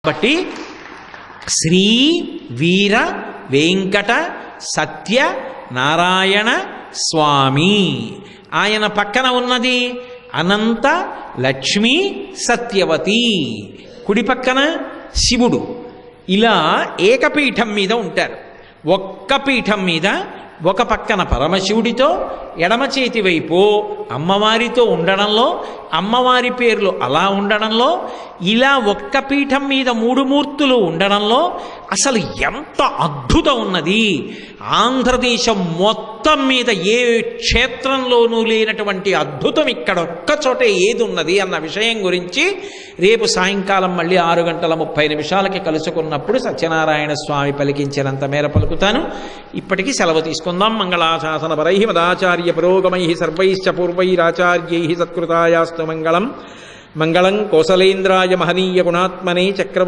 కాబట్టి శ్రీ వీర వెంకట సత్య నారాయణ స్వామి. ఆయన పక్కన ఉన్నది అనంత లక్ష్మీ సత్యవతి, కుడి పక్కన శివుడు. ఇలా ఏకపీఠం మీద ఉంటారు. ఒక్క పీఠం మీద ఒక పక్కన పరమశివుడితో, ఎడమ చేతి వైపు అమ్మవారితో ఉండడంలో, అమ్మవారి పేర్లు అలా ఉండడంలో, ఇలా ఒక్క పీఠం మీద మూడు మూర్తులు ఉండడంలో అసలు ఎంత అద్భుతం ఉన్నది. ఆంధ్రదేశం మొత్తం మీద ఏ క్షేత్రంలోనూ లేనటువంటి అద్భుతం ఇక్కడ ఒక్క చోటే ఏది ఉన్నది అన్న విషయం గురించి రేపు సాయంకాలం మళ్ళీ 6:30 కలుసుకున్నప్పుడు సత్యనారాయణ స్వామి పలికించినంత మేర పలుకుతాను. ఇప్పటికీ సెలవు తీసుకుందాం. మంగళాశాసన పరై మదాచార్య పురోగమై సర్వైశ్చ పూర్వైరాచార్యై సత్కృతాయాస్తు మంగళం. మంగళం కోసలేంద్రాయ మహనీయ గుణాత్మనే చక్రవర్తి